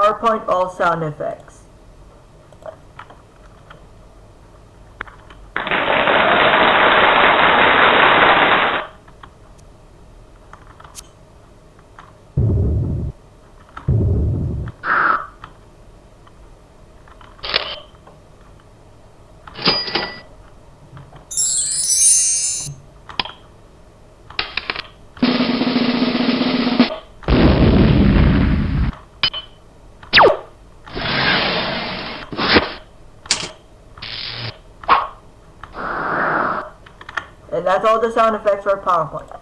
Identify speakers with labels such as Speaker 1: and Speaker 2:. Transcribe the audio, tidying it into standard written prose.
Speaker 1: PowerPoint all sound effects. And that's all the sound effects for PowerPoint.